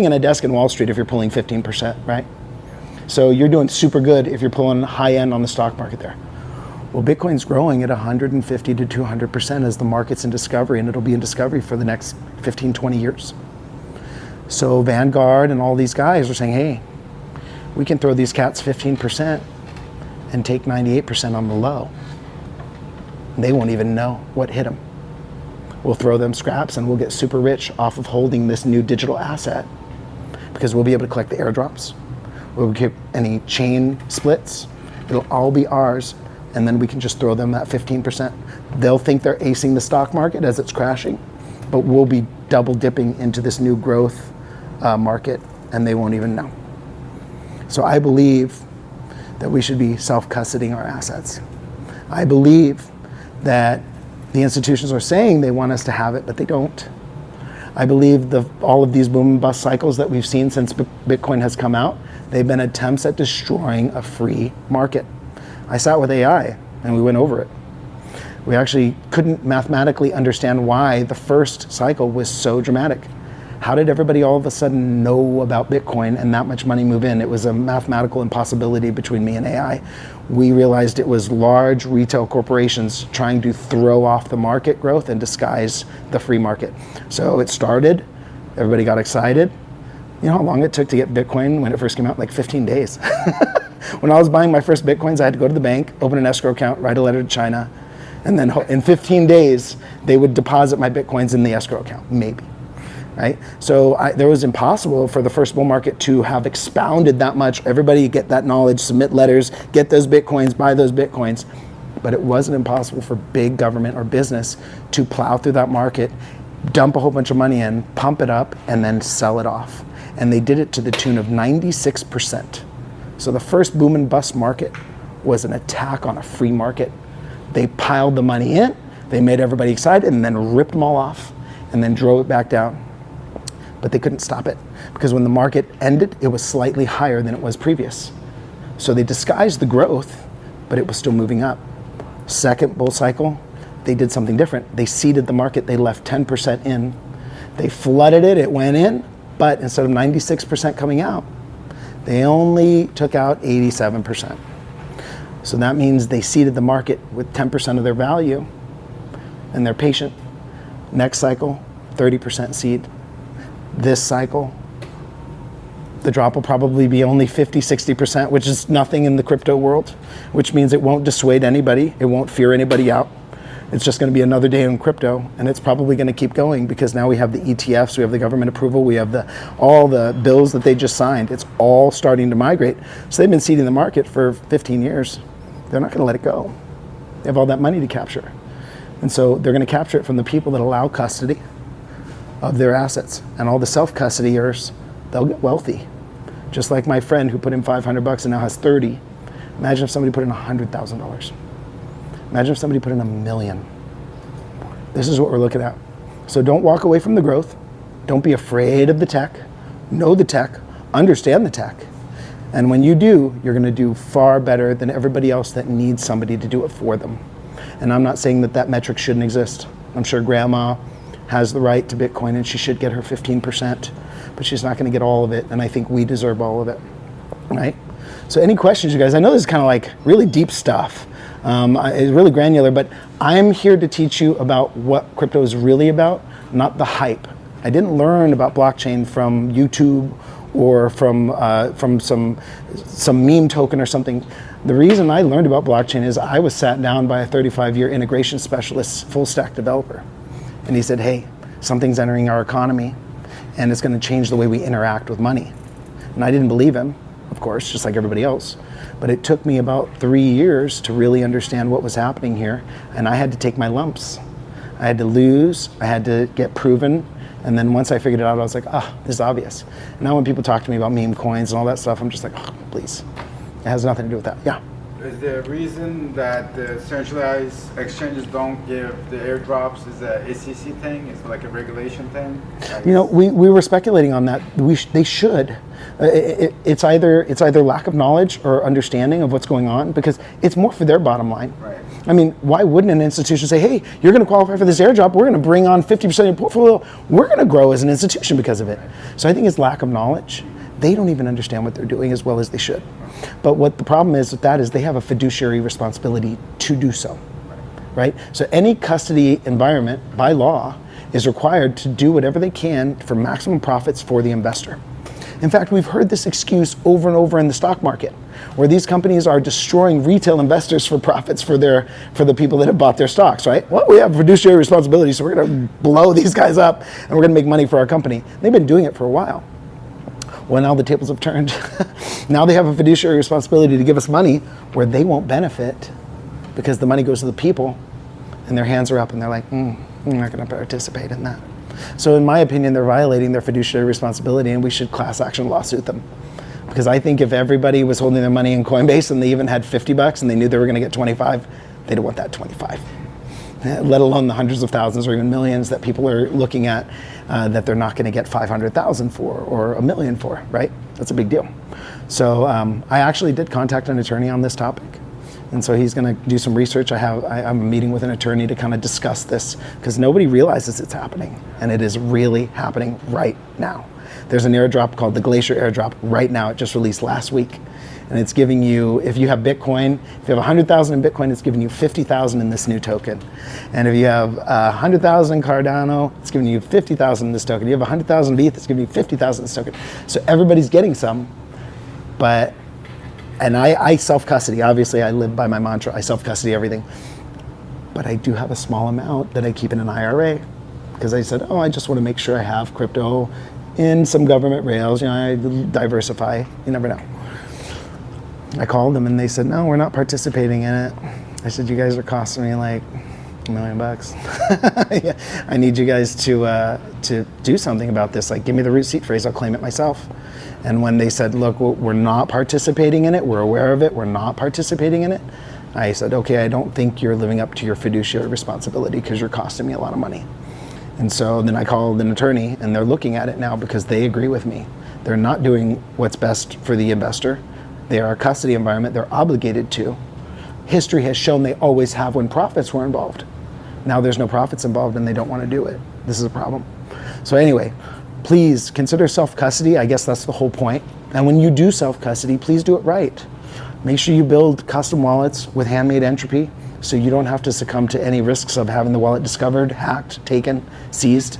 in a desk in Wall Street if you're pulling 15%, right? So you're doing super good if you're pulling high end on the stock market there. Well, Bitcoin's growing at 150 to 200% as the market's in discovery, and it'll be in discovery for the next 15, 20 years. So Vanguard and all these guys are saying, hey, we can throw these cats 15% and take 98% on the low. They won't even know what hit them. We'll throw them scraps and we'll get super rich off of holding this new digital asset, because we'll be able to collect the airdrops. We'll get any chain splits. It'll all be ours and then we can just throw them that 15%. They'll think they're acing the stock market as it's crashing, but we'll be double dipping into this new growth market, and they won't even know. So I believe that we should be self-custodying our assets. I believe that the institutions are saying they want us to have it, but they don't. I believe all of these boom and bust cycles that we've seen since Bitcoin has come out, they've been attempts at destroying a free market. I sat with AI and we went over it. We actually couldn't mathematically understand why the first cycle was so dramatic. How did everybody all of a sudden know about Bitcoin and that much money move in? It was a mathematical impossibility between me and AI. We realized it was large retail corporations trying to throw off the market growth and disguise the free market. So it started, everybody got excited. You know how long it took to get Bitcoin when it first came out? Like 15 days. When I was buying my first Bitcoins, I had to go to the bank, open an escrow account, write a letter to China, and then in 15 days, they would deposit my Bitcoins in the escrow account, maybe. Right? So there was impossible for the first bull market to have expounded that much. Everybody get that knowledge, submit letters, get those Bitcoins, buy those Bitcoins. But it wasn't impossible for big government or business to plow through that market, dump a whole bunch of money in, pump it up, and then sell it off. And they did it to the tune of 96%. So the first boom and bust market was an attack on a free market. They piled the money in, they made everybody excited, and then ripped them all off, and then drove it back down. But they couldn't stop it because when the market ended, it was slightly higher than it was previous. So they disguised the growth, but it was still moving up. Second bull cycle, they did something different. They seeded the market, they left 10% in. They flooded it, it went in, but instead of 96% coming out, they only took out 87%. So that means they seeded the market with 10% of their value, and they're patient. Next cycle, 30% seed. This cycle, the drop will probably be only 50, 60%, which is nothing in the crypto world, which means it won't dissuade anybody. It won't fear anybody out. It's just going to be another day in crypto, and it's probably going to keep going because now we have the ETFs, we have the government approval, we have all the bills that they just signed. It's all starting to migrate. So they've been seeding the market for 15 years. They're not going to let it go. They have all that money to capture. And so they're going to capture it from the people that allow custody of their assets, and all the self-custodiers, they'll get wealthy. Just like my friend who put in $500 and now has 30. Imagine if somebody put in $100,000. Imagine if somebody put in $1 million. This is what we're looking at. So don't walk away from the growth. Don't be afraid of the tech. Know the tech, understand the tech. And when you do, you're gonna do far better than everybody else that needs somebody to do it for them. And I'm not saying that metric shouldn't exist. I'm sure grandma has the right to Bitcoin and she should get her 15%, but she's not gonna get all of it, and I think we deserve all of it, right? So any questions, you guys? I know this is kind of like really deep stuff. It's really granular, but I'm here to teach you about what crypto is really about, not the hype. I didn't learn about blockchain from YouTube or from some meme token or something. The reason I learned about blockchain is I was sat down by a 35-year integration specialist, full stack developer. And he said, hey, something's entering our economy and it's going to change the way we interact with money. And I didn't believe him, of course, just like everybody else. But it took me about 3 years to really understand what was happening here. And I had to take my lumps. I had to lose, I had to get proven. And then once I figured it out, I was like, this is obvious. And now when people talk to me about meme coins and all that stuff, I'm just like, please. It has nothing to do with that. Yeah. Is the reason that the centralized exchanges don't give the airdrops is a SEC thing? It's like a regulation thing? You know, we were speculating on that. They should. It's either lack of knowledge or understanding of what's going on, because it's more for their bottom line. Right. I mean, why wouldn't an institution say, hey, you're going to qualify for this airdrop, we're going to bring on 50% of your portfolio, we're going to grow as an institution because of it. So I think it's lack of knowledge. They don't even understand what they're doing as well as they should. But what the problem is with that is they have a fiduciary responsibility to do so, right? So any custody environment by law is required to do whatever they can for maximum profits for the investor. In fact, we've heard this excuse over and over in the stock market, where these companies are destroying retail investors for profits for the people that have bought their stocks, right? Well, we have fiduciary responsibility, so we're gonna blow these guys up and we're gonna make money for our company. They've been doing it for a while. Well, now the tables have turned. Now they have a fiduciary responsibility to give us money where they won't benefit because the money goes to the people, and their hands are up, and they're like, I'm not going to participate in that. So in my opinion, they're violating their fiduciary responsibility, and we should class action lawsuit them. Because I think if everybody was holding their money in Coinbase and they even had $50 and they knew they were going to get 25, they don't want that 25. Let alone the hundreds of thousands or even millions that people are looking at that they're not going to get 500,000 for or $1 million for, right? That's a big deal. So I actually did contact an attorney on this topic. And so he's going to do some research. I'm meeting with an attorney to kind of discuss this because nobody realizes it's happening. And it is really happening right now. There's an airdrop called the Glacier airdrop right now. It just released last week. And it's giving you, if you have Bitcoin, if you have 100,000 in Bitcoin, it's giving you 50,000 in this new token. And if you have 100,000 in Cardano, it's giving you 50,000 in this token. You have 100,000 ETH, it's giving you 50,000 in this token. So everybody's getting some, but, and I self-custody. Obviously, I live by my mantra. I self-custody everything. But I do have a small amount that I keep in an IRA because I said, I just want to make sure I have crypto in some government rails. I diversify. You never know. I called them and they said, no, we're not participating in it. I said, you guys are costing me like $1 million. Yeah, I need you guys to do something about this. Like, give me the root seed phrase, I'll claim it myself. And when they said, look, we're not participating in it, we're aware of it, we're not participating in it, I said, okay, I don't think you're living up to your fiduciary responsibility because you're costing me a lot of money. And so then I called an attorney and they're looking at it now because they agree with me. They're not doing what's best for the investor. They are a custody environment, they're obligated to. History has shown they always have when profits were involved. Now there's no profits involved and they don't want to do it. This is a problem. So anyway, please consider self-custody. I guess that's the whole point. And when you do self-custody, please do it right. Make sure you build custom wallets with handmade entropy so you don't have to succumb to any risks of having the wallet discovered, hacked, taken, seized.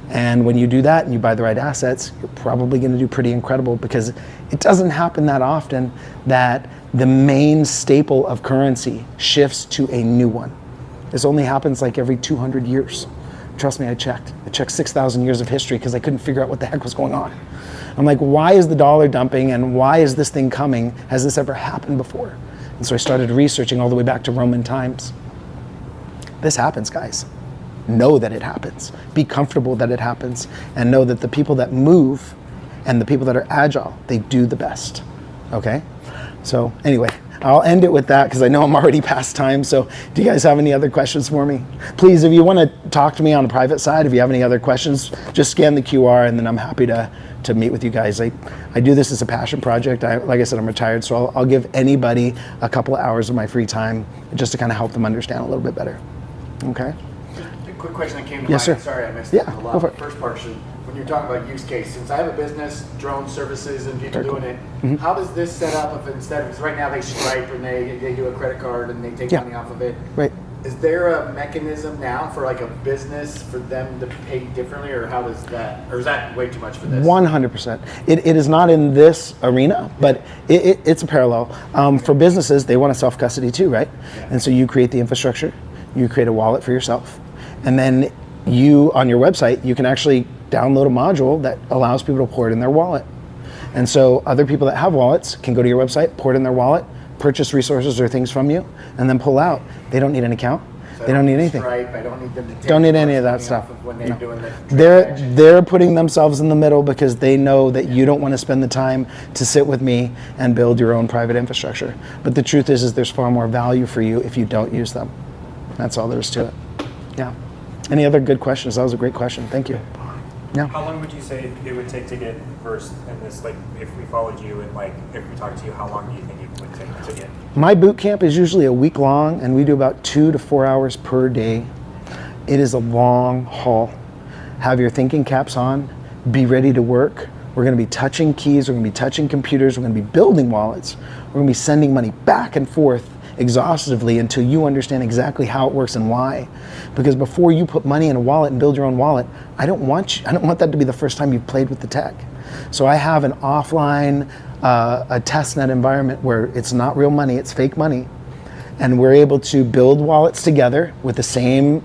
And when you do that and you buy the right assets, you're probably going to do pretty incredible because it doesn't happen that often that the main staple of currency shifts to a new one. This only happens like every 200 years. Trust me, I checked. I checked 6,000 years of history because I couldn't figure out what the heck was going on. I'm like, why is the dollar dumping and why is this thing coming? Has this ever happened before? And so I started researching all the way back to Roman times. This happens, guys. Know that it happens. Be comfortable that it happens and know that the people that move and the people that are agile, they do the best, okay? So anyway, I'll end it with that because I know I'm already past time. So do you guys have any other questions for me? Please, if you want to talk to me on the private side, if you have any other questions, just scan the QR and then I'm happy to meet with you guys. I do this as a passion project. Like I said, I'm retired, so I'll give anybody a couple of hours of my free time just to kind of help them understand a little bit better, okay? Quick question that came to Yes, mind. sir. Sorry, I missed Yeah, it. go for it. First portion. When you're talking about use case, since I have a business, drone services, and people Very cool. doing it, how does this set up if instead of, because right now they Stripe and they do a credit card and they take Yeah. money off of it. Right. Is there a mechanism now for like a business for them to pay differently, or how does that, or is that way too much for this? 100%. It is not in this arena, but it's a parallel. For businesses, they want to self-custody too, right? Yeah. And so you create the infrastructure, you create a wallet for yourself, and then you, on your website, you can actually download a module that allows people to pour it in their wallet. And so other people that have wallets can go to your website, pour it in their wallet, purchase resources or things from you, and then pull out. They don't need an account. So They don't need anything. Stripe, I don't need them to take Don't need any of money that stuff. off of when they're No. doing the transaction. They're putting themselves in the middle because they know that you don't want to spend the time to sit with me and build your own private infrastructure. But the truth is there's far more value for you if you don't use them. That's all there is to it. Yeah. Any other good questions? That was a great question. Thank you. Yeah. How long would you say it would take to get versed in this? Like, if we followed you and like if we talked to you, how long do you think it would take to get? My boot camp is usually a week long, and we do about 2 to 4 hours per day. It is a long haul. Have your thinking caps on. Be ready to work. We're going to be touching keys. We're going to be touching computers. We're going to be building wallets. We're going to be sending money back and forth exhaustively until you understand exactly how it works and why. Because before you put money in a wallet and build your own wallet, I don't want that to be the first time you've played with the tech. So I have an offline, a testnet environment where it's not real money, it's fake money. And we're able to build wallets together with the same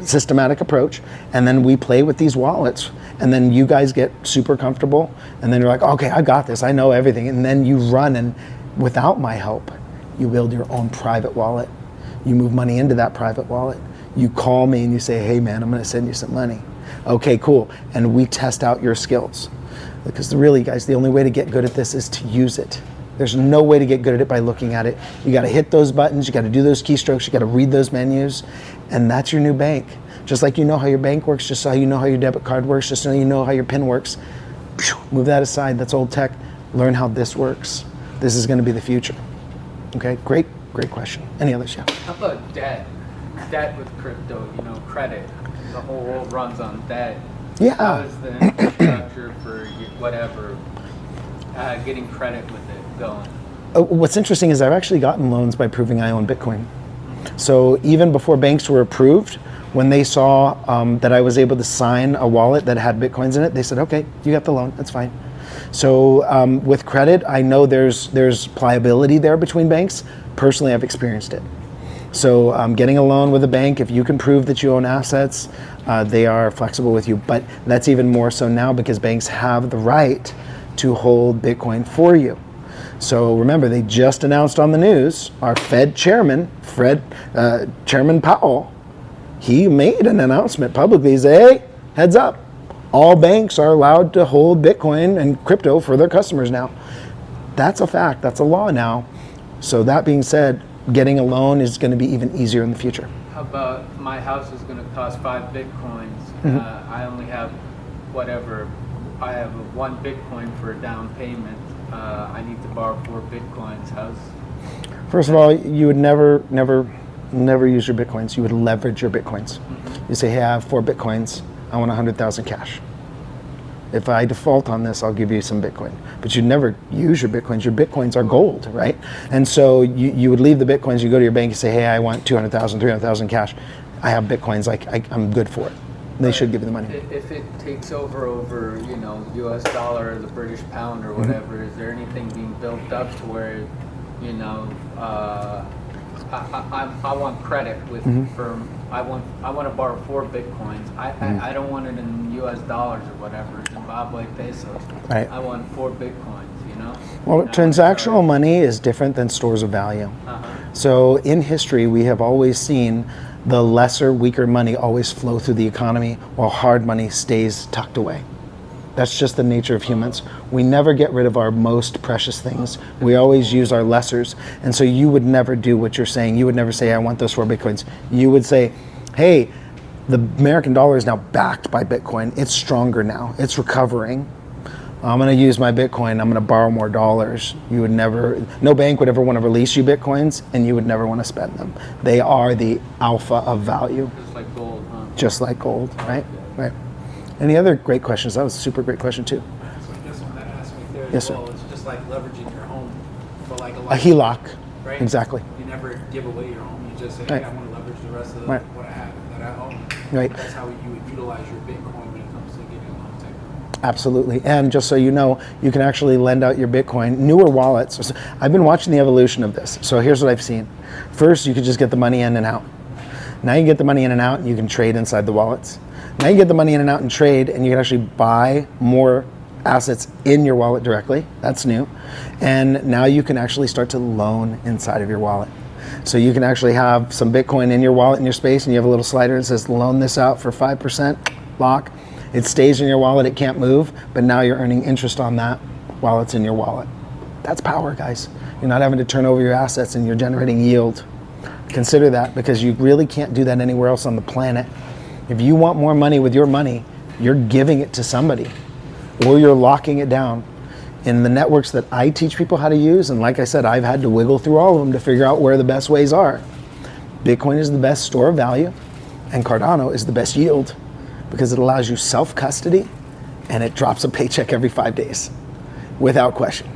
systematic approach. And then we play with these wallets. And then you guys get super comfortable. And then you're like, okay, I got this, I know everything. And then you run, and without my help, you build your own private wallet. You move money into that private wallet. You call me and you say, hey man, I'm gonna send you some money. Okay, cool. And we test out your skills. Because really, guys, the only way to get good at this is to use it. There's no way to get good at it by looking at it. You gotta hit those buttons, you gotta do those keystrokes, you gotta read those menus, and that's your new bank. Just like you know how your bank works, just so you know how your debit card works, just so you know how your PIN works. Move that aside, that's old tech. Learn how this works. This is gonna be the future. Okay, great question. Any others? Yeah. How about debt? Debt with crypto, credit. The whole world runs on debt. Yeah. How is the infrastructure for whatever, getting credit with it going? What's interesting is I've actually gotten loans by proving I own Bitcoin. So even before banks were approved, when they saw that I was able to sign a wallet that had Bitcoins in it, they said, okay, you got the loan, that's fine. So with credit, I know there's pliability there between banks. Personally, I've experienced it. So getting a loan with a bank, if you can prove that you own assets, they are flexible with you. But that's even more so now because banks have the right to hold Bitcoin for you. So remember, they just announced on the news, our Fed chairman, Chairman Powell, he made an announcement publicly. He said, hey, heads up, all banks are allowed to hold Bitcoin and crypto for their customers now. That's a fact, that's a law now. So that being said, getting a loan is going to be even easier in the future. How about my house is going to cost 5 Bitcoins. I only have I have 1 Bitcoin for a down payment. I need to borrow 4 Bitcoins. First of all, you would never use your Bitcoins. You would leverage your Bitcoins. You say, hey, I have 4 Bitcoins. I want 100,000 cash. If I default on this, I'll give you some Bitcoin. But you never use your Bitcoins. Your Bitcoins are gold, right? And so you would leave the Bitcoins, you go to your bank and say, hey, I want 200,000, 300,000 cash. I have Bitcoins, I'm good for it. They should give you the money. If it takes over, US dollar or the British pound or whatever, is there anything being built up to where, I want credit with firm. I want to borrow 4 Bitcoins. I don't want it in US dollars or whatever, Zimbabwe pesos. Right. I want 4 Bitcoins, Well, transactional money is different than stores of value. So in history, we have always seen the lesser, weaker money always flow through the economy while hard money stays tucked away. That's just the nature of humans. We never get rid of our most precious things. We always use our lessers. And so you would never do what you're saying. You would never say, I want those 4 Bitcoins. You would say, hey, the American dollar is now backed by Bitcoin. It's stronger now. It's recovering. I'm going to use my Bitcoin. I'm going to borrow more dollars. You would never, no bank would ever want to release you Bitcoins, and you would never want to spend them. They are the alpha of value. Just like gold, huh? Just like gold, right? Right. Any other great questions? That was a super great question too. So I guess on that aspect there Yes, as well, sir. it's just like leveraging your home for like a A life. HELOC. Right? Exactly. You never give away your home. You just say, Right. hey, I want to leverage the rest of Right. what I have that I own. Right. That's how you would utilize your Bitcoin when it comes to getting a loan technically. Absolutely. And just so you know, you can actually lend out your Bitcoin. Newer wallets. I've been watching the evolution of this. So here's what I've seen. First, you could just get the money in and out. Now you get the money in and out and you can trade inside the wallets. Now you get the money in and out and trade, and you can actually buy more assets in your wallet directly. That's new. And now you can actually start to loan inside of your wallet. So you can actually have some Bitcoin in your wallet in your space, and you have a little slider that says loan this out for 5%, lock. It stays in your wallet, it can't move, but now you're earning interest on that while it's in your wallet. That's power, guys. You're not having to turn over your assets and you're generating yield. Consider that, because you really can't do that anywhere else on the planet. If you want more money with your money, you're giving it to somebody, or you're locking it down. In the networks that I teach people how to use, and like I said, I've had to wiggle through all of them to figure out where the best ways are. Bitcoin is the best store of value, and Cardano is the best yield, because it allows you self-custody, and it drops a paycheck every 5 days, without question.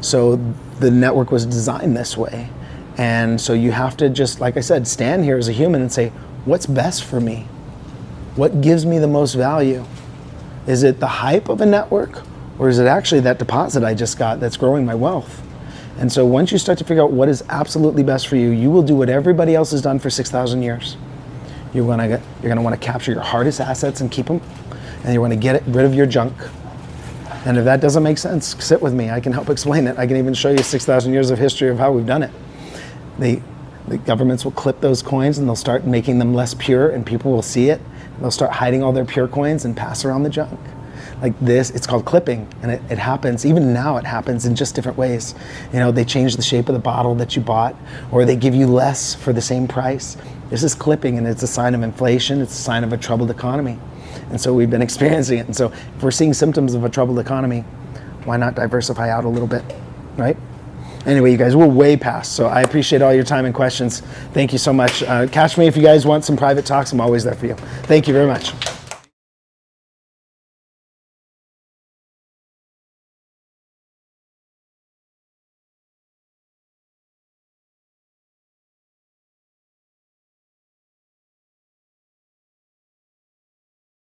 So the network was designed this way. And so you have to just, like I said, stand here as a human and say, what's best for me? What gives me the most value? Is it the hype of a network, or is it actually that deposit I just got that's growing my wealth? And so once you start to figure out what is absolutely best for you, you will do what everybody else has done for 6,000 years. You're gonna want to capture your hardest assets and keep them, and you want to get rid of your junk. And if that doesn't make sense, sit with me. I can help explain it. I can even show you 6,000 years of history of how we've done it. The governments will clip those coins and they'll start making them less pure, and people will see it. And they'll start hiding all their pure coins and pass around the junk. Like this, it's called clipping, and it happens. Even now it happens in just different ways. You know, they change the shape of the bottle that you bought, or they give you less for the same price. This is clipping, and it's a sign of inflation. It's a sign of a troubled economy. And so we've been experiencing it. And so if we're seeing symptoms of a troubled economy, why not diversify out a little bit, right? Anyway, you guys, we're way past, so I appreciate all your time and questions. Thank you so much. Catch me if you guys want some private talks. I'm always there for you. Thank you very much.